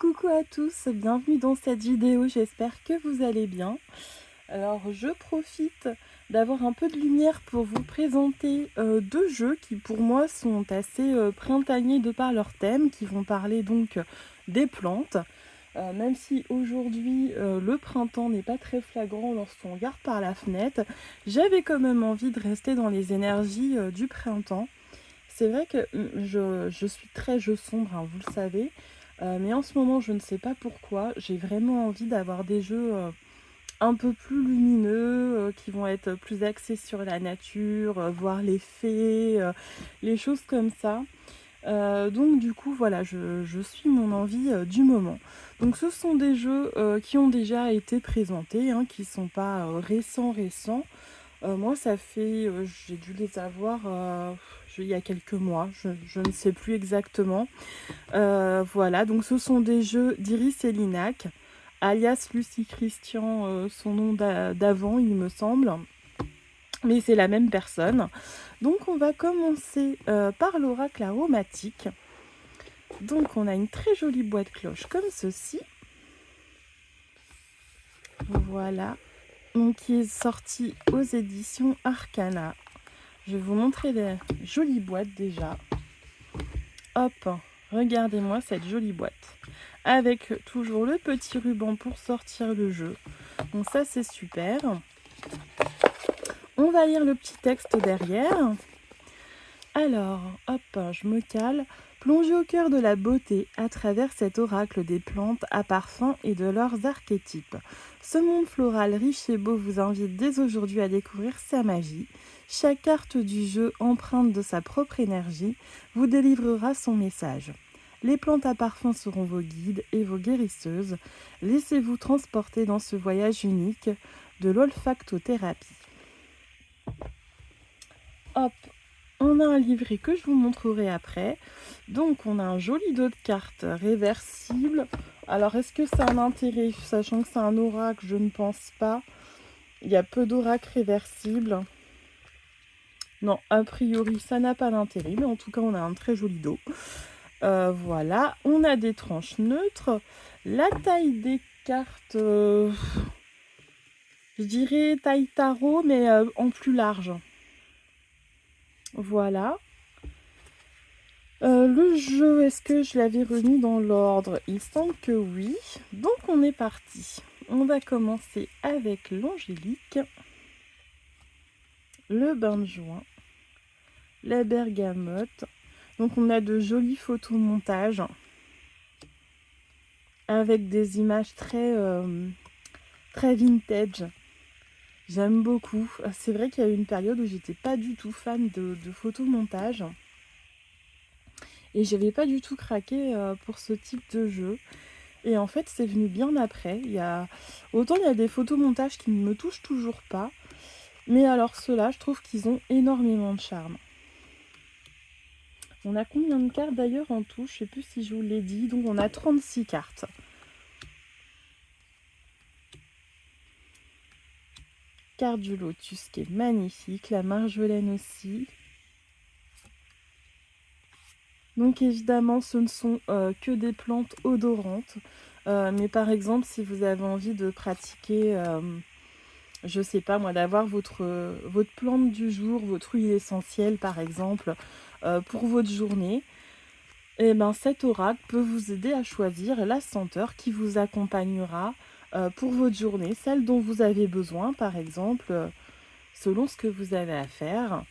Coucou à tous, bienvenue dans cette vidéo, j'espère que vous allez bien. Alors je profite d'avoir un peu de lumière pour vous présenter deux jeux qui pour moi sont assez printaniers de par leur thème, qui vont parler donc des plantes. Même si aujourd'hui le printemps n'est pas très flagrant lorsqu'on regarde par la fenêtre, j'avais quand même envie de rester dans les énergies du printemps. C'est vrai que je suis très jeu sombre, hein, vous le savez. Mais en ce moment, je ne sais pas pourquoi, j'ai vraiment envie d'avoir des jeux un peu plus lumineux, qui vont être plus axés sur la nature, voir les fées, les choses comme ça. Donc du coup, voilà, je suis mon envie du moment. Donc ce sont des jeux qui ont déjà été présentés, hein, qui ne sont pas récents. Moi, ça fait, j'ai dû les avoir il y a quelques mois, je ne sais plus exactement. Voilà, donc ce sont des jeux d'Iris et Linac, alias Lucie Christian, son nom d'avant, il me semble. Mais c'est la même personne. Donc on va commencer par l'oracle aromatique. Donc on a une très jolie boîte cloche comme ceci. Voilà. Donc qui est sortie aux éditions Arcana. Je vais vous montrer les jolies boîtes déjà. Hop, regardez-moi cette jolie boîte. Avec toujours le petit ruban pour sortir le jeu. Donc ça c'est super. On va lire le petit texte derrière. Alors, hop, je me cale. Plongez au cœur de la beauté à travers cet oracle des plantes à parfum et de leurs archétypes. Ce monde floral riche et beau vous invite dès aujourd'hui à découvrir sa magie. Chaque carte du jeu, empreinte de sa propre énergie, vous délivrera son message. Les plantes à parfum seront vos guides et vos guérisseuses. Laissez-vous transporter dans ce voyage unique de l'olfactothérapie. Hop, on a un livret que je vous montrerai après. Donc on a un joli dos de cartes réversible. Alors est-ce que ça a un intérêt, sachant que c'est un oracle? Je ne pense pas. Il y a peu d'oracles réversibles. Non, a priori ça n'a pas d'intérêt, mais en tout cas on a un très joli dos. Voilà, on a des tranches neutres. La taille des cartes, je dirais taille tarot, mais en plus large. Voilà. Le jeu, est-ce que je l'avais remis dans l'ordre? Il semble que oui. Donc on est parti. On va commencer avec l'angélique, le bain de juin, la bergamote. Donc on a de jolis photomontages avec des images très vintage. J'aime beaucoup. C'est vrai qu'il y a eu une période où j'étais pas du tout fan de photomontage. Et j'avais pas du tout craqué pour ce type de jeu. Et en fait, c'est venu bien après. Autant il y a des photomontages qui ne me touchent toujours pas. Mais alors ceux-là, je trouve qu'ils ont énormément de charme. On a combien de cartes d'ailleurs en tout? Je sais plus si je vous l'ai dit. Donc on a 36 cartes. Carte du lotus qui est magnifique. La marjolaine aussi. Donc évidemment, ce ne sont que des plantes odorantes. Mais par exemple, si vous avez envie de pratiquer, je sais pas moi, d'avoir votre plante du jour, votre huile essentielle par exemple, pour votre journée, et ben cet oracle peut vous aider à choisir la senteur qui vous accompagnera pour votre journée, celle dont vous avez besoin par exemple, selon ce que vous avez à faire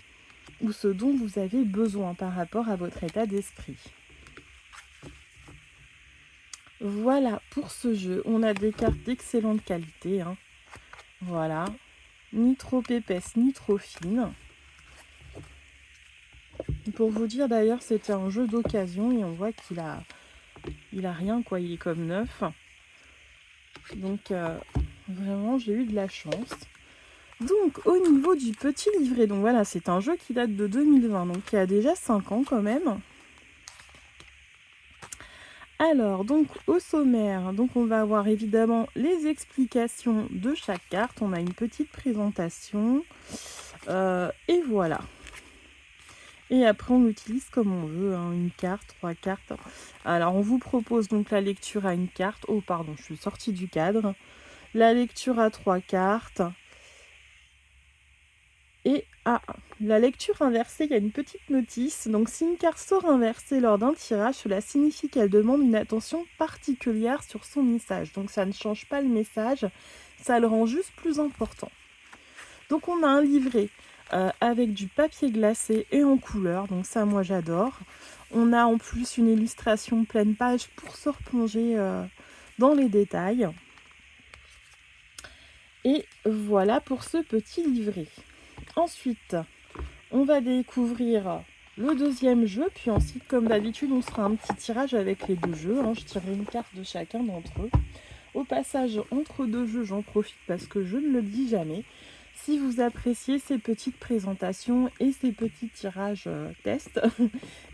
ou ce dont vous avez besoin par rapport à votre état d'esprit. Voilà pour ce jeu, on a des cartes d'excellente qualité, hein. Voilà, ni trop épaisse ni trop fine. Pour vous dire d'ailleurs, c'était un jeu d'occasion et on voit qu'il a rien quoi, il est comme neuf. Donc vraiment j'ai eu de la chance. Donc au niveau du petit livret, donc voilà, c'est un jeu qui date de 2020, donc qui a déjà 5 ans quand même. Alors donc au sommaire, donc on va avoir évidemment les explications de chaque carte. On a une petite présentation et voilà. Et après, on l'utilise comme on veut, hein, une carte, 3 cartes. Alors, on vous propose donc la lecture à une carte. Oh, pardon, je suis sortie du cadre. La lecture à 3 cartes. Et à la lecture inversée, il y a une petite notice. Donc, si une carte sort inversée lors d'un tirage, cela signifie qu'elle demande une attention particulière sur son message. Donc, ça ne change pas le message, ça le rend juste plus important. Donc, on a un livret avec du papier glacé et en couleur. Donc, ça, moi, j'adore. On a en plus une illustration pleine page pour se replonger dans les détails. Et voilà pour ce petit livret. Ensuite, on va découvrir le deuxième jeu, puis ensuite, comme d'habitude, on fera un petit tirage avec les deux jeux. Je tirerai une carte de chacun d'entre eux. Au passage, entre deux jeux, j'en profite parce que je ne le dis jamais. Si vous appréciez ces petites présentations et ces petits tirages tests,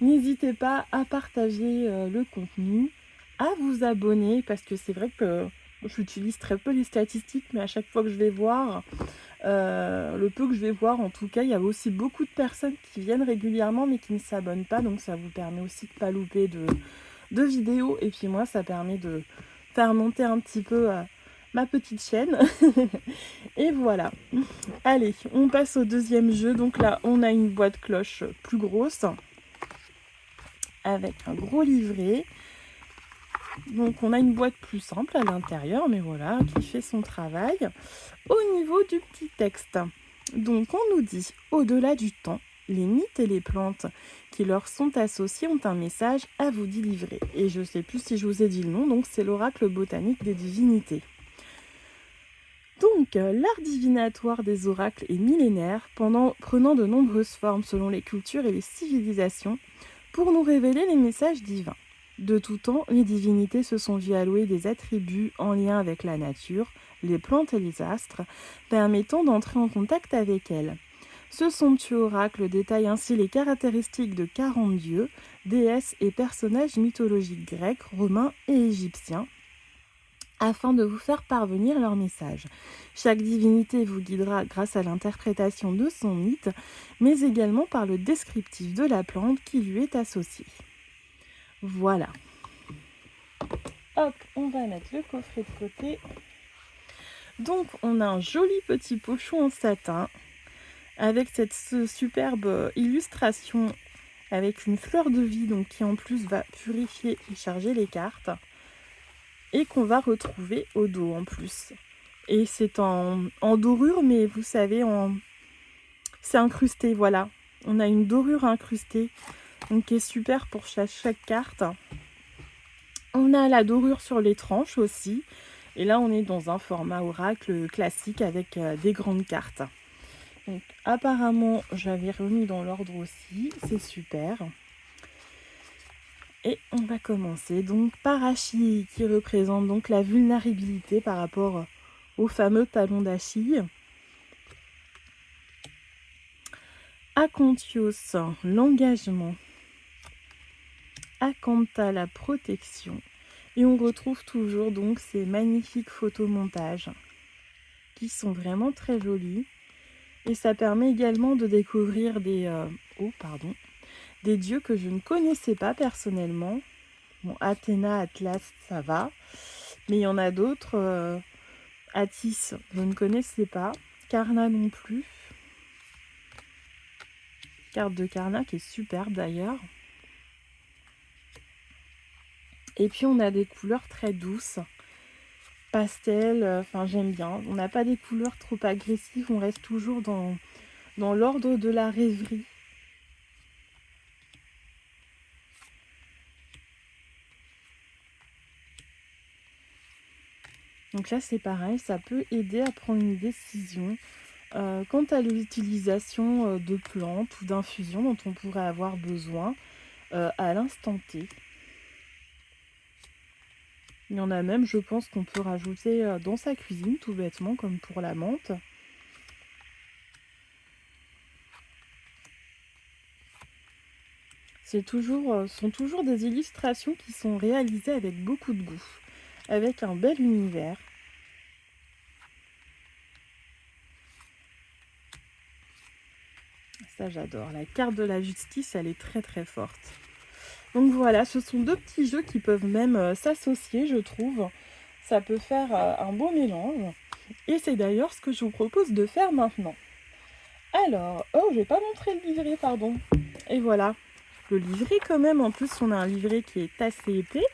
n'hésitez pas à partager le contenu, à vous abonner, parce que c'est vrai que j'utilise très peu les statistiques, mais à chaque fois que je vais voir, le peu que je vais voir, en tout cas, il y a aussi beaucoup de personnes qui viennent régulièrement mais qui ne s'abonnent pas, donc ça vous permet aussi de ne pas louper de vidéos, et puis moi ça permet de faire monter un petit peu ma petite chaîne. Et voilà. Allez, on passe au deuxième jeu. Donc là, on a une boîte cloche plus grosse avec un gros livret. Donc on a une boîte plus simple à l'intérieur, mais voilà, qui fait son travail. Au niveau du petit texte, donc on nous dit, au-delà du temps, les mythes et les plantes qui leur sont associés ont un message à vous délivrer. Et je ne sais plus si je vous ai dit le nom, donc c'est l'oracle botanique des divinités. Donc, l'art divinatoire des oracles est millénaire, prenant de nombreuses formes selon les cultures et les civilisations, pour nous révéler les messages divins. De tout temps, les divinités se sont vues allouer des attributs en lien avec la nature, les plantes et les astres, permettant d'entrer en contact avec elles. Ce somptueux oracle détaille ainsi les caractéristiques de 40 dieux, déesses et personnages mythologiques grecs, romains et égyptiens, afin de vous faire parvenir leur message. Chaque divinité vous guidera grâce à l'interprétation de son mythe, mais également par le descriptif de la plante qui lui est associée. Voilà. Hop, on va mettre le coffret de côté. Donc, on a un joli petit pochon en satin avec cette superbe illustration avec une fleur de vie, donc qui en plus va purifier et charger les cartes, et qu'on va retrouver au dos en plus. Et c'est en dorure, mais vous savez, c'est incrusté, voilà. On a une dorure incrustée, donc qui est super pour chaque carte. On a la dorure sur les tranches aussi. Et là, on est dans un format oracle classique avec des grandes cartes. Donc, apparemment, j'avais remis dans l'ordre aussi. C'est super. Et on va commencer donc par Achille, qui représente donc la vulnérabilité par rapport au fameux talon d'Achille. Acontios, l'engagement. Acanta, la protection. Et on retrouve toujours donc ces magnifiques photomontages qui sont vraiment très jolis. Et ça permet également de découvrir des dieux que je ne connaissais pas personnellement. Bon, Athéna, Atlas, ça va. Mais il y en a d'autres. Attis, je ne connaissais pas. Karna non plus. Carte de Karna qui est superbe d'ailleurs. Et puis on a des couleurs très douces. Pastel, enfin j'aime bien. On n'a pas des couleurs trop agressives, on reste toujours dans l'ordre de la rêverie. Donc là c'est pareil, ça peut aider à prendre une décision quant à l'utilisation de plantes ou d'infusions dont on pourrait avoir besoin à l'instant T. Il y en a même, je pense, qu'on peut rajouter dans sa cuisine, tout bêtement, comme pour la menthe. Sont toujours des illustrations qui sont réalisées avec beaucoup de goût, avec un bel univers. ça j'adore. La carte de la justice, elle est très très forte. Donc voilà, ce sont deux petits jeux qui peuvent même s'associer, je trouve. Ça peut faire un beau mélange. Et c'est d'ailleurs ce que je vous propose de faire maintenant. Alors, oh, je vais pas montrer le livret, pardon. Et voilà, le livret quand même. En plus, on a un livret qui est assez épais.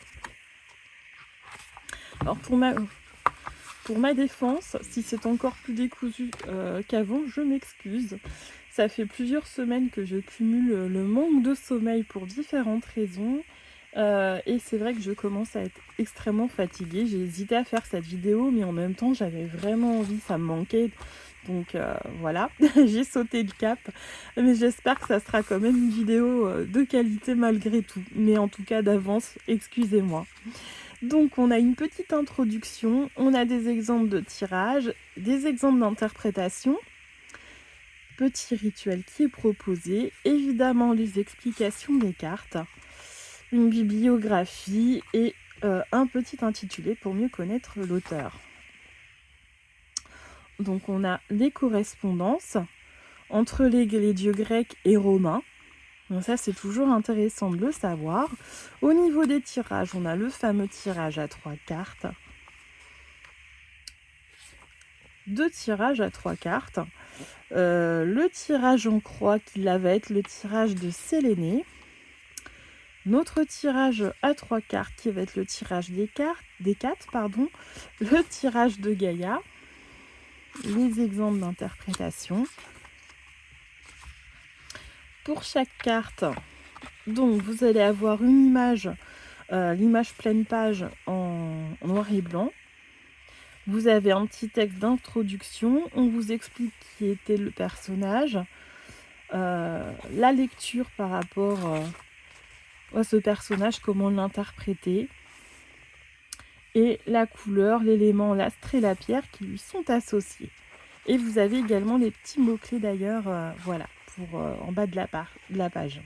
Alors pour ma défense, si c'est encore plus décousu qu'avant, je m'excuse. Ça fait plusieurs semaines que je cumule le manque de sommeil pour différentes raisons. Et c'est vrai que je commence à être extrêmement fatiguée. J'ai hésité à faire cette vidéo, mais en même temps, j'avais vraiment envie, ça me manquait. Donc voilà, j'ai sauté le cap. Mais j'espère que ça sera quand même une vidéo de qualité malgré tout. Mais en tout cas, d'avance, excusez-moi. Donc on a une petite introduction, on a des exemples de tirage, des exemples d'interprétation, petit rituel qui est proposé, évidemment les explications des cartes, une bibliographie et un petit intitulé pour mieux connaître l'auteur. Donc on a les correspondances entre les dieux grecs et romains. Donc ça, c'est toujours intéressant de le savoir. Au niveau des tirages, on a le fameux tirage à 3 cartes. 2 tirages à 3 cartes. Le tirage en croix qui là va être le tirage de Séléné. Notre tirage à 3 cartes qui va être le tirage des 4, le tirage de Gaïa. Les exemples d'interprétation. Pour chaque carte, donc vous allez avoir une image, l'image pleine page en noir et blanc. Vous avez un petit texte d'introduction, on vous explique qui était le personnage, la lecture par rapport à ce personnage, comment l'interpréter, et la couleur, l'élément, l'astre et la pierre qui lui sont associés. Et vous avez également les petits mots-clés d'ailleurs, voilà, pour en bas de la page.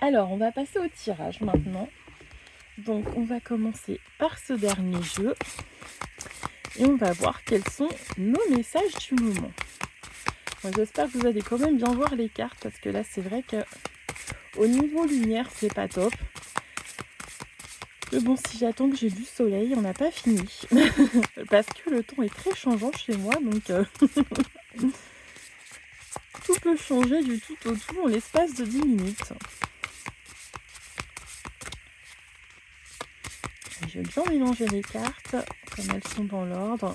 Alors, on va passer au tirage maintenant. Donc, on va commencer par ce dernier jeu. Et on va voir quels sont nos messages du moment. Bon, j'espère que vous allez quand même bien voir les cartes, parce que là, c'est vrai que au niveau lumière, c'est pas top. Mais bon, si j'attends que j'ai du soleil, on n'a pas fini. Parce que le temps est très changeant chez moi, donc tout peut changer du tout au tout en l'espace de 10 minutes. Je vais bien mélanger les cartes, comme elles sont dans l'ordre.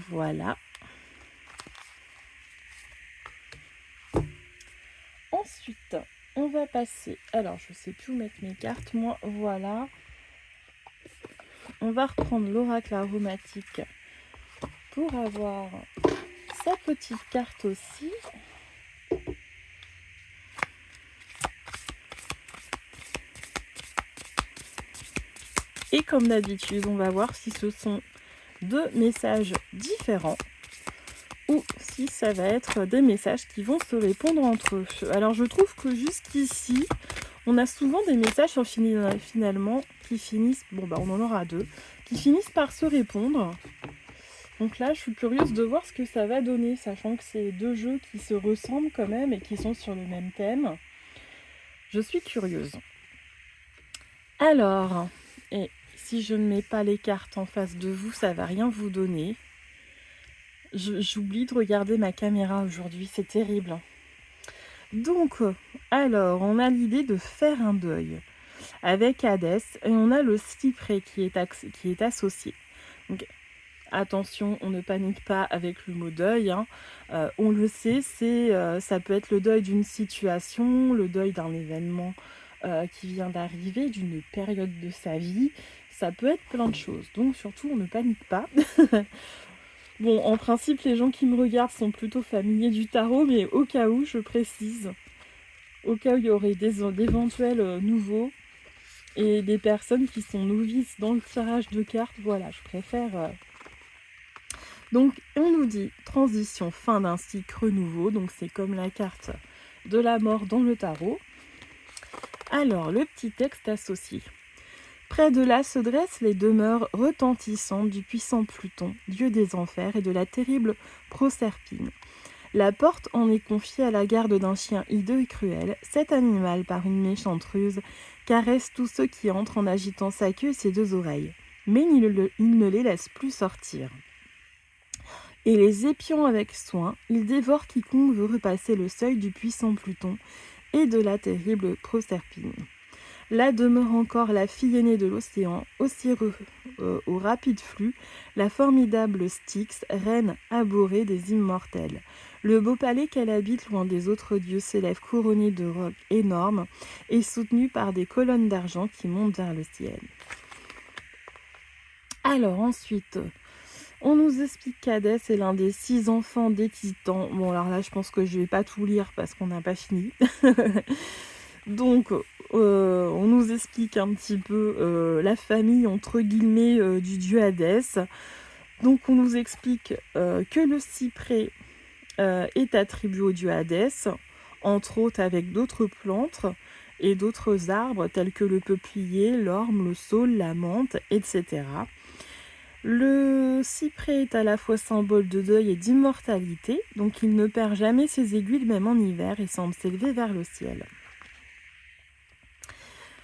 Voilà. Ensuite, on va passer... Alors, je ne sais plus où mettre mes cartes, moi, voilà. On va reprendre l'oracle aromatique pour avoir sa petite carte aussi. Et comme d'habitude, on va voir si ce sont deux messages différents ou si ça va être des messages qui vont se répondre entre eux. Alors je trouve que jusqu'ici, on a souvent des messages finalement qui finissent, bon bah on en aura deux, qui finissent par se répondre. Donc là, je suis curieuse de voir ce que ça va donner, sachant que c'est deux jeux qui se ressemblent quand même et qui sont sur le même thème. Je suis curieuse. Alors, et si je ne mets pas les cartes en face de vous, ça va rien vous donner. J'oublie de regarder ma caméra aujourd'hui, c'est terrible. Donc, alors, on a l'idée de faire un deuil avec Hadès et on a le cyprès qui est associé. Donc, attention, on ne panique pas avec le mot deuil. Hein. On le sait, ça peut être le deuil d'une situation, le deuil d'un événement qui vient d'arriver, d'une période de sa vie. Ça peut être plein de choses. Donc, surtout, on ne panique pas. Bon, en principe, les gens qui me regardent sont plutôt familiers du tarot, mais au cas où, je précise, au cas où il y aurait d'éventuels nouveaux et des personnes qui sont novices dans le tirage de cartes, voilà, je préfère... Donc, on nous dit transition, fin d'un cycle, renouveau, donc c'est comme la carte de la mort dans le tarot. Alors, le petit texte associé. Près de là se dressent les demeures retentissantes du puissant Pluton, dieu des enfers, et de la terrible Proserpine. La porte en est confiée à la garde d'un chien hideux et cruel. Cet animal, par une méchante ruse, caresse tous ceux qui entrent en agitant sa queue et ses deux oreilles. Mais il ne les laisse plus sortir. Et les épiant avec soin, il dévore quiconque veut repasser le seuil du puissant Pluton et de la terrible Proserpine. Là demeure encore la fille aînée de l'océan, aussi au rapide flux, la formidable Styx, reine abhorrée des immortels. Le beau palais qu'elle habite loin des autres dieux s'élève couronné de rocs énormes et soutenu par des colonnes d'argent qui montent vers le ciel. Alors ensuite, on nous explique qu'Hadès est l'un des 6 enfants des titans. Bon alors là je pense que je vais pas tout lire parce qu'on n'a pas fini. Donc on nous explique un petit peu la famille entre guillemets du dieu Hadès. Donc on nous explique que le cyprès est attribué au dieu Hadès, entre autres avec d'autres plantes et d'autres arbres tels que le peuplier, l'orme, le saule, la menthe, etc. Le cyprès est à la fois symbole de deuil et d'immortalité, donc il ne perd jamais ses aiguilles même en hiver et semble s'élever vers le ciel.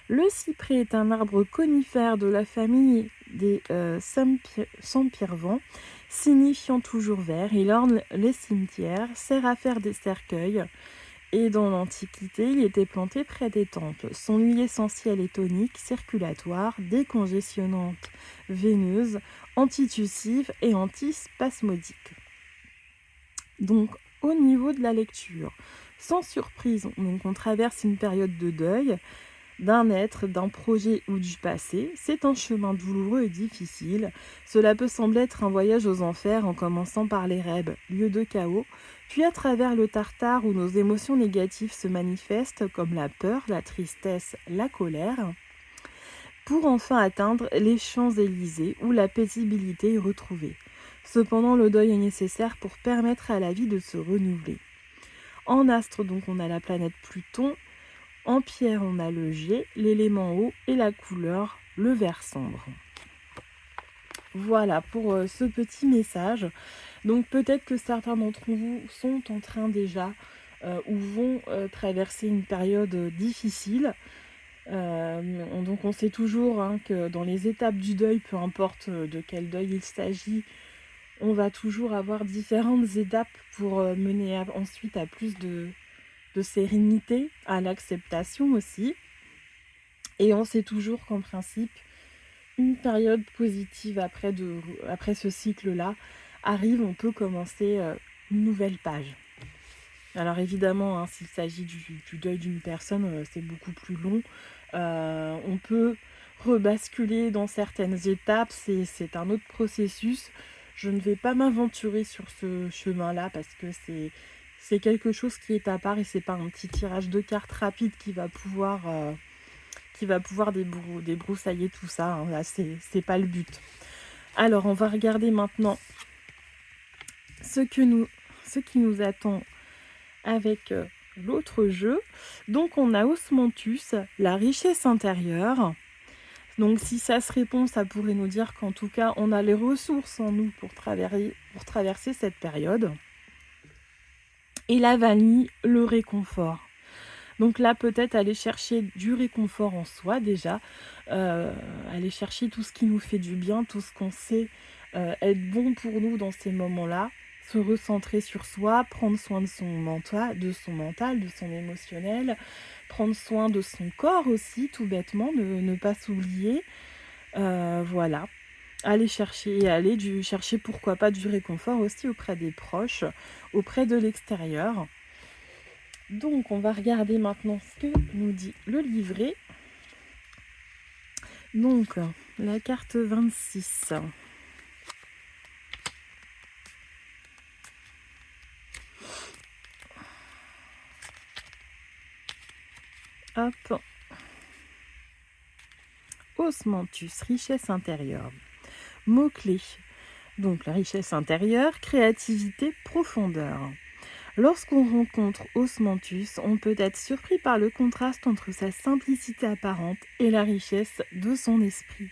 Le cyprès est un arbre conifère de la famille des Sampyrvans, signifiant toujours vert. Il orne les cimetières, sert à faire des cercueils, et dans l'Antiquité, il était planté près des temples. Son huile essentielle est tonique, circulatoire, décongestionnante, veineuse, antitussive et antispasmodique. Donc, au niveau de la lecture, sans surprise, donc on traverse une période de deuil, d'un être, d'un projet ou du passé. C'est un chemin douloureux et difficile. Cela peut sembler être un voyage aux enfers en commençant par les rêves, lieu de chaos, puis à travers le Tartare où nos émotions négatives se manifestent comme la peur, la tristesse, la colère, pour enfin atteindre les Champs-Élysées où la paisibilité est retrouvée. Cependant, le deuil est nécessaire pour permettre à la vie de se renouveler. En astre, donc, on a la planète Pluton. En pierre, on a le jet, l'élément eau et la couleur, le vert sombre. Voilà pour ce petit message. Donc peut-être que certains d'entre vous sont en train déjà ou vont traverser une période difficile. Donc on sait toujours que dans les étapes du deuil, peu importe de quel deuil il s'agit, on va toujours avoir différentes étapes pour mener ensuite à plus de sérénité, à l'acceptation aussi. Et on sait toujours qu'en principe, une période positive après ce cycle-là arrive, on peut commencer une nouvelle page. Alors évidemment, s'il s'agit du deuil d'une personne, c'est beaucoup plus long. On peut rebasculer dans certaines étapes, c'est un autre processus. Je ne vais pas m'aventurer sur ce chemin-là parce que c'est quelque chose qui est à part et c'est pas un petit tirage de cartes rapide qui va pouvoir débroussailler tout ça. Là, c'est pas le but. Alors, on va regarder maintenant ce qui nous attend avec l'autre jeu. Donc, on a Osmanthus, la richesse intérieure. Donc, si ça se répond, ça pourrait nous dire qu'en tout cas, on a les ressources en nous pour traverser cette période. Et la vanille, le réconfort. Donc là, peut-être aller chercher du réconfort en soi déjà, aller chercher tout ce qui nous fait du bien, tout ce qu'on sait être bon pour nous dans ces moments-là, se recentrer sur soi, prendre soin de son mental, de son émotionnel, prendre soin de son corps aussi, tout bêtement, ne pas s'oublier. Voilà. Aller chercher pourquoi pas du réconfort aussi auprès des proches, auprès de l'extérieur. Donc on va regarder maintenant ce que nous dit le livret. Donc la carte 26. Hop. Osmanthus, richesse intérieure. Mots-clés. Donc la richesse intérieure, créativité, profondeur. Lorsqu'on rencontre Osmanthus, on peut être surpris par le contraste entre sa simplicité apparente et la richesse de son esprit.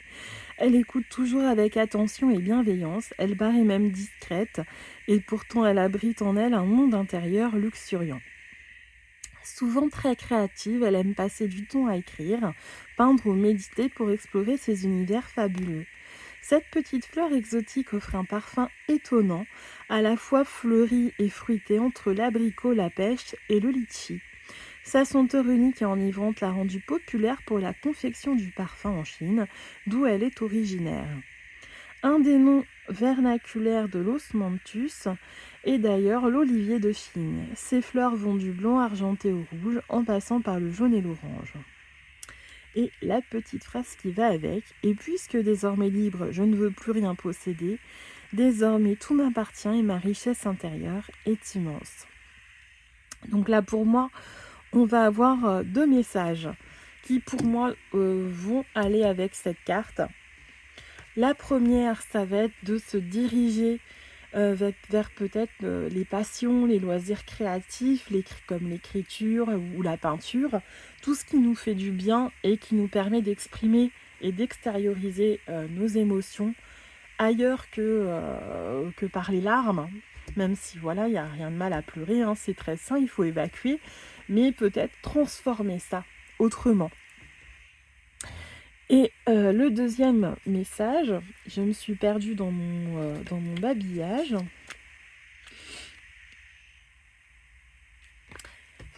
Elle écoute toujours avec attention et bienveillance, elle paraît même discrète, et pourtant elle abrite en elle un monde intérieur luxuriant. Souvent très créative, elle aime passer du temps à écrire, peindre ou méditer pour explorer ces univers fabuleux. Cette petite fleur exotique offre un parfum étonnant, à la fois fleuri et fruité entre l'abricot, la pêche et le litchi. Sa senteur unique et enivrante l'a rendue populaire pour la confection du parfum en Chine, d'où elle est originaire. Un des noms vernaculaires de l'osmanthus est d'ailleurs l'olivier de Chine. Ses fleurs vont du blanc argenté au rouge en passant par le jaune et l'orange. Et la petite phrase qui va avec, et puisque désormais libre, je ne veux plus rien posséder, désormais tout m'appartient et ma richesse intérieure est immense. Donc là pour moi, on va avoir deux messages qui pour moi vont aller avec cette carte. La première, ça va être de se diriger vers peut-être les passions, les loisirs créatifs, comme l'écriture ou la peinture, tout ce qui nous fait du bien et qui nous permet d'exprimer et d'extérioriser nos émotions ailleurs que par les larmes, même si voilà, il n'y a rien de mal à pleurer, hein, c'est très sain, il faut évacuer, mais peut-être transformer ça autrement. Et le deuxième message, je me suis perdue dans mon babillage.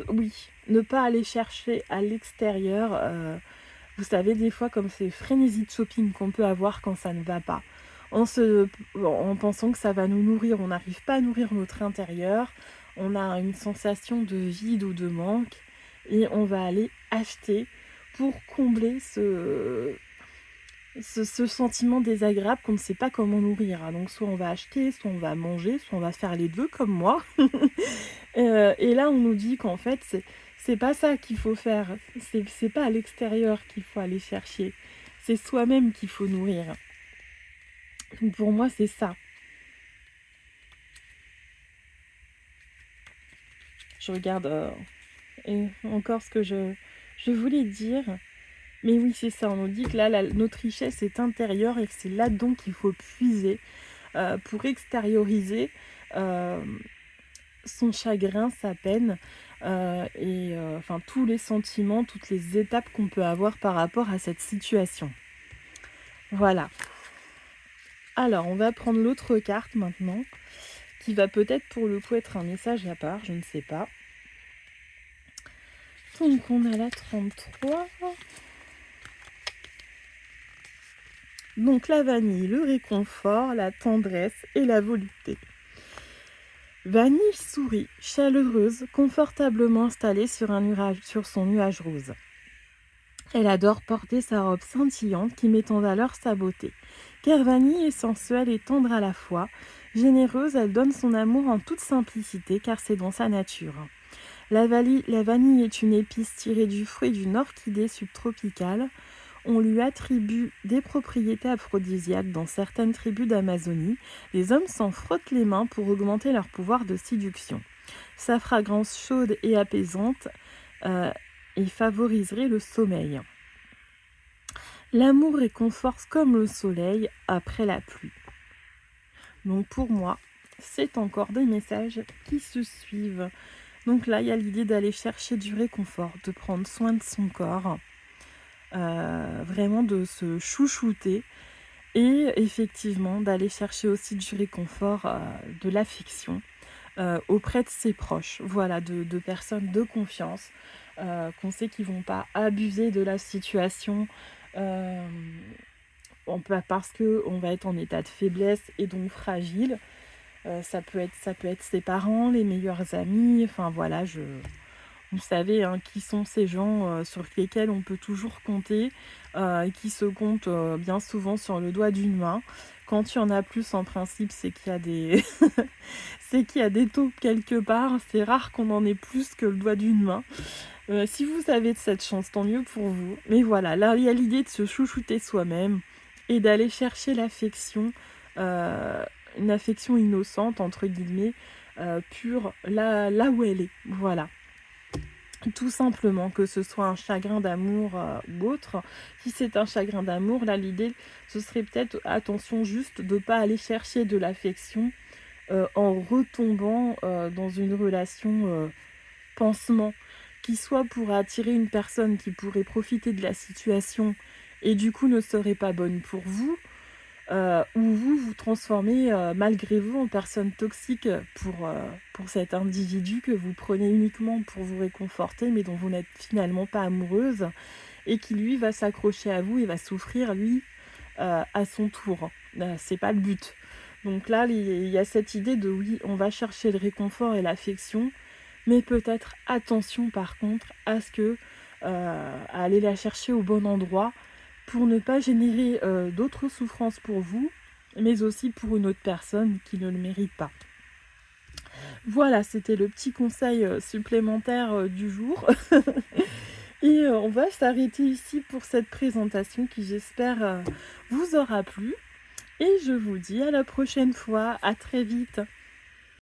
Oui, ne pas aller chercher à l'extérieur. Vous savez, des fois, comme ces frénésies de shopping qu'on peut avoir quand ça ne va pas. En pensant que ça va nous nourrir, on n'arrive pas à nourrir notre intérieur. On a une sensation de vide ou de manque. Et on va aller acheter pour combler ce sentiment désagréable qu'on ne sait pas comment nourrir. Donc soit on va acheter, soit on va manger, soit on va faire les deux comme moi. Et là on nous dit qu'en fait c'est pas ça qu'il faut faire. C'est pas à l'extérieur qu'il faut aller chercher. C'est soi-même qu'il faut nourrir. Donc pour moi c'est ça. Je regarde et encore ce que je voulais dire. Mais oui, c'est ça, on nous dit que là, notre richesse est intérieure et que c'est là-dedans qu'il faut puiser pour extérioriser son chagrin, sa peine et enfin tous les sentiments, toutes les étapes qu'on peut avoir par rapport à cette situation. Voilà. Alors, on va prendre l'autre carte maintenant, qui va peut-être pour le coup être un message à part, je ne sais pas. Donc, on a la 33... Donc la vanille, le réconfort, la tendresse et la volupté. Vanille sourit, chaleureuse, confortablement installée sur son nuage rose. Elle adore porter sa robe scintillante qui met en valeur sa beauté. Car Vanille est sensuelle et tendre à la fois. Généreuse, elle donne son amour en toute simplicité car c'est dans sa nature. La vanille est une épice tirée du fruit d'une orchidée subtropicale. On lui attribue des propriétés aphrodisiaques dans certaines tribus d'Amazonie. Les hommes s'en frottent les mains pour augmenter leur pouvoir de séduction. Sa fragrance chaude et apaisante et favoriserait le sommeil. L'amour réconforte comme le soleil après la pluie. Donc pour moi, c'est encore des messages qui se suivent. Donc là, il y a l'idée d'aller chercher du réconfort, de prendre soin de son corps. Vraiment de se chouchouter et effectivement d'aller chercher aussi du réconfort, de l'affection auprès de ses proches, voilà, de personnes de confiance qu'on sait qu'ils vont pas abuser de la situation parce qu'on va être en état de faiblesse et donc fragile. Ça peut être ses parents, les meilleurs amis, enfin voilà, vous savez qui sont ces gens sur lesquels on peut toujours compter, qui se comptent bien souvent sur le doigt d'une main. Quand il y en a plus, en principe, c'est qu'il y a des c'est qu'il y a des taupes quelque part. C'est rare qu'on en ait plus que le doigt d'une main. Si vous avez de cette chance, tant mieux pour vous. Mais voilà, là, il y a l'idée de se chouchouter soi-même et d'aller chercher l'affection, une affection innocente, entre guillemets, pure là où elle est. Voilà. Tout simplement, que ce soit un chagrin d'amour ou autre. Si c'est un chagrin d'amour, là l'idée ce serait peut-être, attention juste de ne pas aller chercher de l'affection en retombant dans une relation pansement, qui soit pour attirer une personne qui pourrait profiter de la situation et du coup ne serait pas bonne pour vous, ou vous vous transformez malgré vous en personne toxique pour cet individu que vous prenez uniquement pour vous réconforter mais dont vous n'êtes finalement pas amoureuse et qui lui va s'accrocher à vous et va souffrir lui à son tour. C'est pas le but. Donc là il y a cette idée de oui, on va chercher le réconfort et l'affection, mais peut-être attention par contre à ce que à aller la chercher au bon endroit pour ne pas générer d'autres souffrances pour vous, mais aussi pour une autre personne qui ne le mérite pas. Voilà, c'était le petit conseil supplémentaire du jour. Et on va s'arrêter ici pour cette présentation qui, j'espère, vous aura plu. Et je vous dis à la prochaine fois. À très vite.